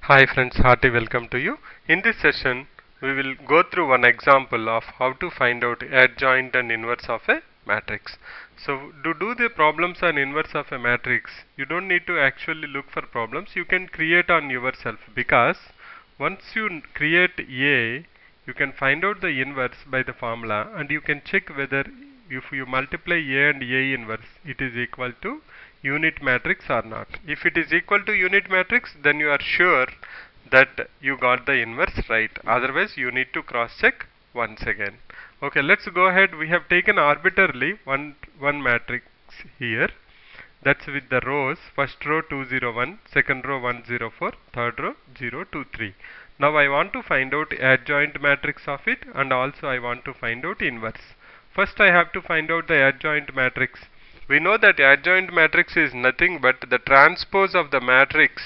Hi friends, hearty welcome to you. In this session, we will go through one example of how to find out adjoint and inverse of a matrix. So to do the problems on inverse of a matrix, you don't need to actually look for problems. You can create on yourself because once you create A, you can find out the inverse by the formula and you can check whether if you multiply A and A inverse, it is equal to unit matrix or not. If it is equal to unit matrix, then you are sure that you got the inverse right. Otherwise, you need to cross check once again. Okay, let's go ahead. We have taken arbitrarily one matrix here. That's with the rows. First row 201, second row 104, third row 023. Now I want to find out adjoint matrix of it, and also I want to find out inverse. First I have to find out the adjoint matrix. We know that adjoint matrix is nothing but the transpose of the matrix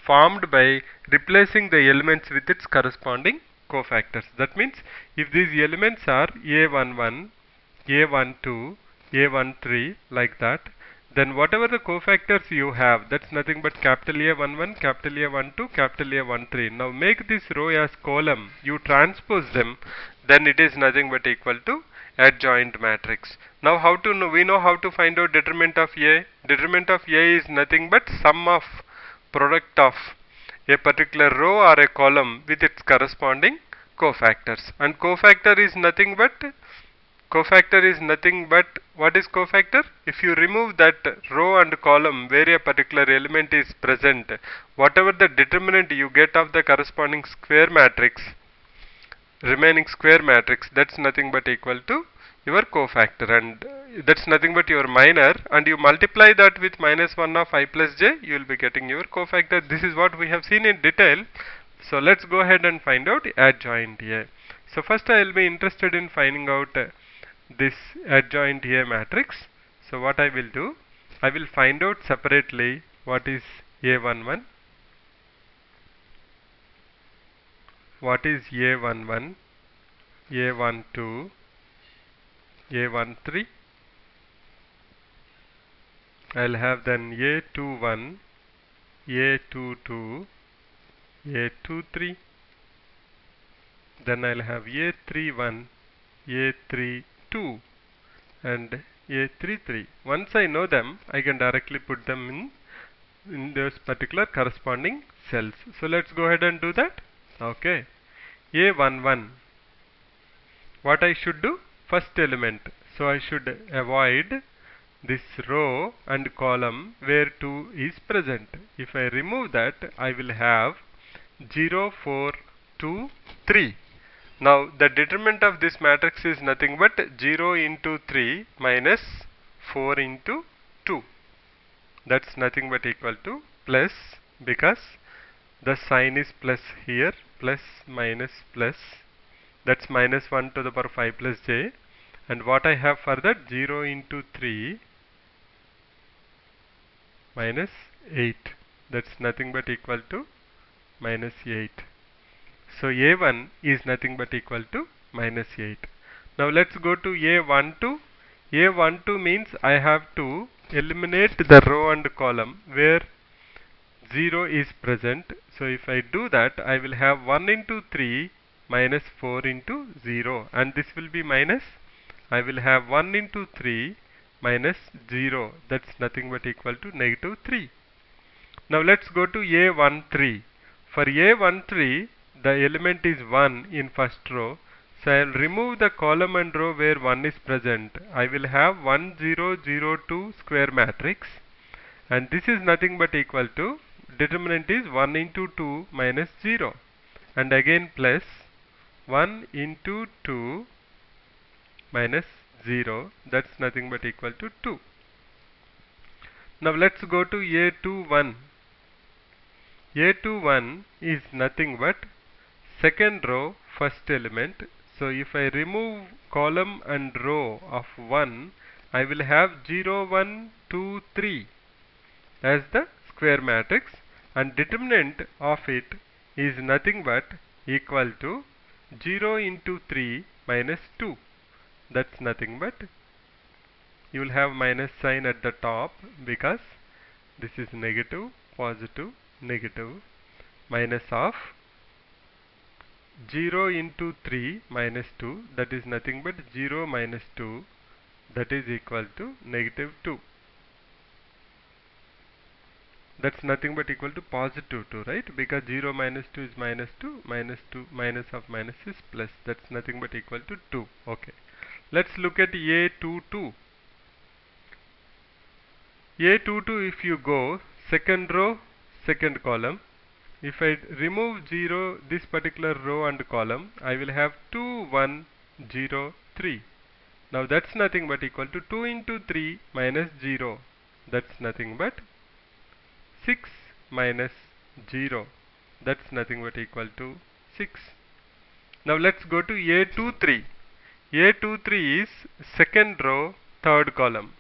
formed by replacing the elements with its corresponding cofactors. That means if these elements are A11, A12, A13 like that, then whatever the cofactors you have, that's nothing but capital A11, capital A12, capital A13. Now make this row as column, you transpose them, then it is nothing but equal to adjoint matrix. Now how to know? We know how to find out determinant of A. Determinant of A is nothing but sum of product of a particular row or a column with its corresponding cofactors. And cofactor is nothing but what is cofactor? If you remove that row and column where a particular element is present, whatever the determinant you get of the corresponding square matrix, remaining square matrix, that's nothing but equal to your cofactor, and that's nothing but your minor, and you multiply that with minus 1 of I plus j, you will be getting your cofactor. This is what we have seen in detail. So let's go ahead and find out adjoint A. So first I will be interested in finding out this adjoint A matrix. So what I will do, I will find out separately what is A11, what is A11, A12, A13. I'll have then A21, A22, A23. Then I'll have A31, A32, and A33. Once I know them, I can directly put them in those particular corresponding cells. So let's go ahead and do that. Okay. A11. What I should do? First element. So I should avoid this row and column where 2 is present. If I remove that, I will have 0, 4, 2, 3. Now the determinant of this matrix is nothing but 0 into 3 minus 4 into 2. That's nothing but equal to plus, because the sign is plus here, plus minus plus, that's minus 1 to the power 5 plus j, and what I have for that, 0 into 3 minus 8, that's nothing but equal to minus 8. So A1 is nothing but equal to minus 8. Now let's go to A12. A12 means I have to eliminate the row and column where 0 is present. So if I do that, I will have 1 into 3 minus 4 into 0, and this will be minus, I will have 1 into 3 minus 0, that's nothing but equal to negative 3. Now let's go to A13. For A13, the element is 1 in first row. So I will remove the column and row where 1 is present. I will have 1 0 0 2 square matrix, and this is nothing but equal to, determinant is 1 into 2 minus 0, and again plus 1 into 2 minus 0, that's nothing but equal to 2. Now let's go to A21. A21 is nothing but second row first element. So if I remove column and row of 1, I will have 0 1 2 3 as the square matrix, and determinant of it is nothing but equal to 0 into 3 minus 2. That's nothing but, you will have minus sign at the top because this is negative, positive, negative. minus of 0 into 3 minus 2, that is nothing but 0 minus 2, that is equal to negative 2. That's nothing but equal to positive 2, right? Because 0 minus 2 is minus 2, minus 2 minus of minus is plus. That's nothing but equal to 2. Okay. Let's look at A22. A22, if you go second row, second column, if I remove 0, this particular row and column, I will have 2, 1, 0, 3. Now that's nothing but equal to 2 into 3 minus 0. That's nothing but 6 minus 0. That's nothing but equal to 6. Now let's go to A23. A23 is second row, third column.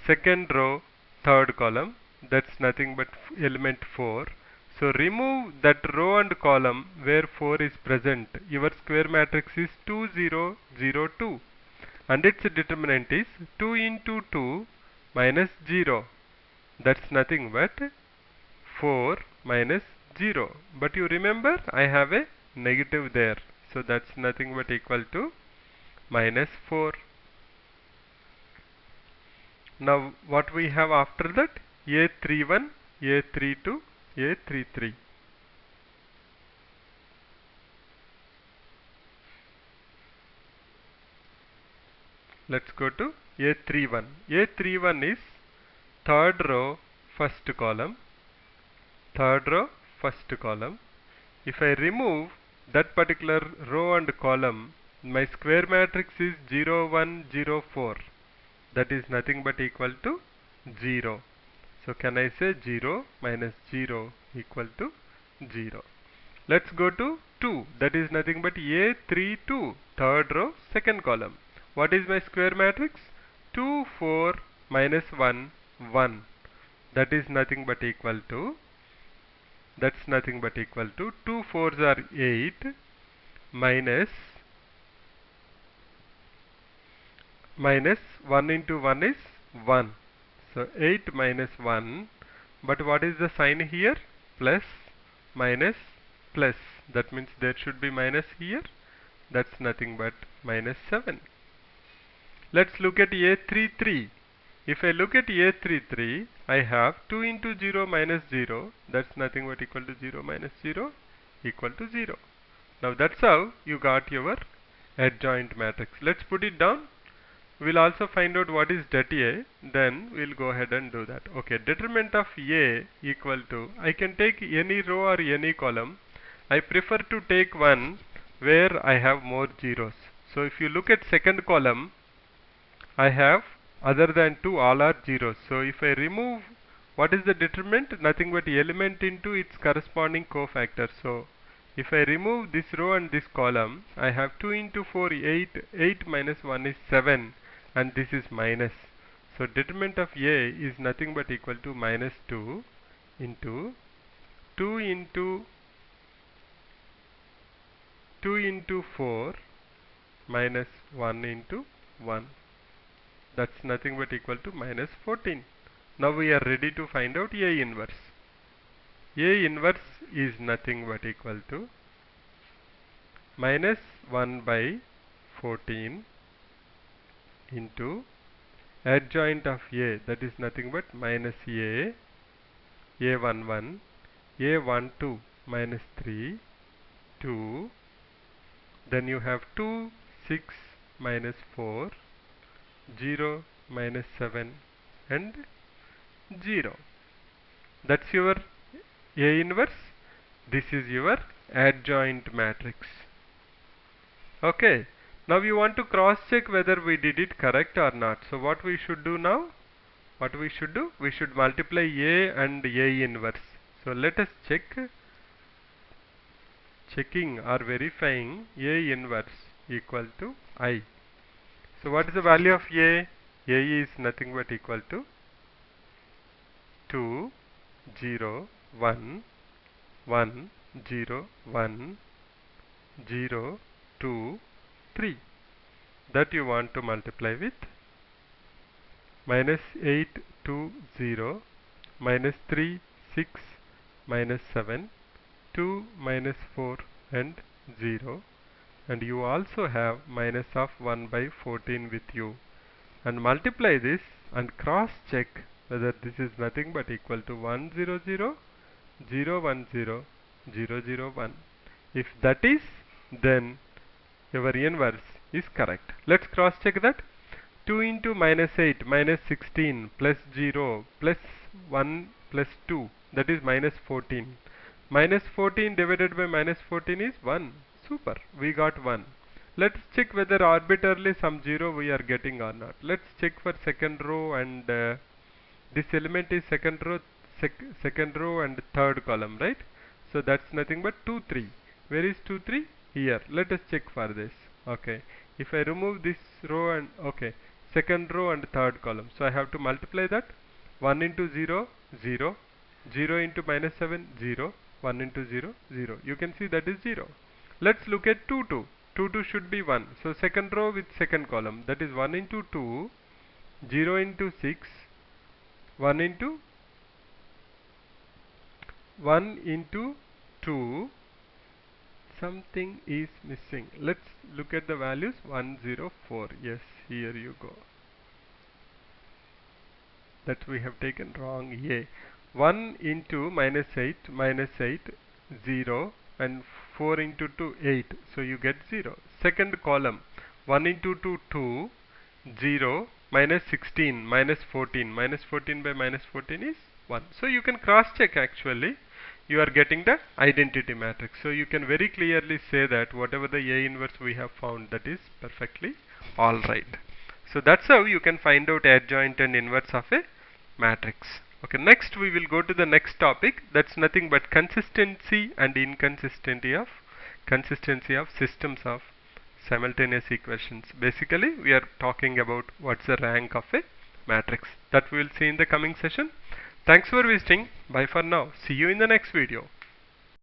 Second row, third column. That's nothing but element 4. So remove that row and column where 4 is present. Your square matrix is 2, 0, 0, 2. And its determinant is 2 into 2 minus 0. That's nothing but 4 minus 0. But you remember I have a negative there. So that's nothing but equal to minus 4. Now what we have after that? A31, A32, A33. Let's go to A31. A31 is third row, first column. Third row, first column. If I remove that particular row and column, my square matrix is 0, 1, 0, 4. That is nothing but equal to 0. So can I say 0 minus 0 equal to 0. Let's go to 2. That is nothing but A32, third row, second column. What is my square matrix? 2, 4 minus 1, 1. That is nothing but equal to, that's nothing but equal to 2 4s are 8 minus 1 into 1 is 1. So 8 minus 1. But what is the sign here? Plus, minus, plus. That means there should be minus here. That's nothing but minus 7. Let's look at A33. If I look at A33, I have 2 into 0 minus 0. That's nothing but equal to 0 minus 0 equal to 0. Now that's how you got your adjoint matrix. Let's put it down. We'll also find out what is det A. Then we'll go ahead and do that. Okay, determinant of A equal to, I can take any row or any column. I prefer to take one where I have more zeros. So if you look at second column, I have other than 2 all are zeros. So if I remove, what is the determinant? Nothing but element into its corresponding cofactor. So if I remove this row and this column, I have 2 into 4, 8. 8 minus 1 is 7. And this is minus. So determinant of A is nothing but equal to minus 2 into 2 into 4 minus 1 into 1. That's nothing but equal to minus 14. Now we are ready to find out A inverse. A inverse is nothing but equal to minus 1 by 14 into adjoint of A, that is nothing but minus A, A11, A12 minus 3, 2, then you have 2, 6 minus 4, 0 minus 7 and 0. That's your A inverse. This is your adjoint matrix. Okay. Now we want to cross check whether we did it correct or not. So what we should do now? What we should do? We should multiply A and A inverse. So let us check. Checking or verifying A inverse equal to I. So what is the value of A? A is nothing but equal to 2, 0, 1, 1, 0, 1, 0, 2, 3. That you want to multiply with minus 8, 2, 0, minus 3, 6, minus 7, 2 minus 4 and 0, and you also have minus of 1 by 14 with you, and multiply this and cross check whether this is nothing but equal to 1 0 0 0 1 0 0 0 1. If that is, then your inverse is correct. Let's cross check that. 2 into minus 8 minus 16 plus 0 plus 1 plus 2, that is minus 14. Minus 14 divided by minus 14 is 1. Super, we got 1. Let's check whether arbitrarily some 0 we are getting or not. Let's check for second row, and this element is second row and third column, right? So that's nothing but 2 3. Where is 2 3? Here. Let us check for this. Okay, if I remove this row and second row and third column, so I have to multiply that. 1 into 0 0, 0 into minus 7 0, 1 into 0 0. You can see that is 0. Let's look at 2 2. 2 2 should be 1. So second row with second column, that is 1 into 2, 0 into 6, 1 into 2. Something is missing. Let's look at the values. 104. Yes, here you go. That we have taken wrong. Yeah. 1 into minus 8, 0, and 4 into 2, 8. So you get 0. Second column, 1 into 2, 2, 0, minus 16, minus 14. Minus 14 by minus 14 is 1. So you can cross check actually. You are getting the identity matrix. So you can very clearly say that whatever the A inverse we have found, that is perfectly alright. So that's how you can find out adjoint and inverse of a matrix. Okay, next we will go to the next topic. That's nothing but consistency and inconsistency of systems of simultaneous equations. Basically we are talking about what's the rank of a matrix. That we will see in the coming session. Thanks for visiting. Bye for now. See you in the next video.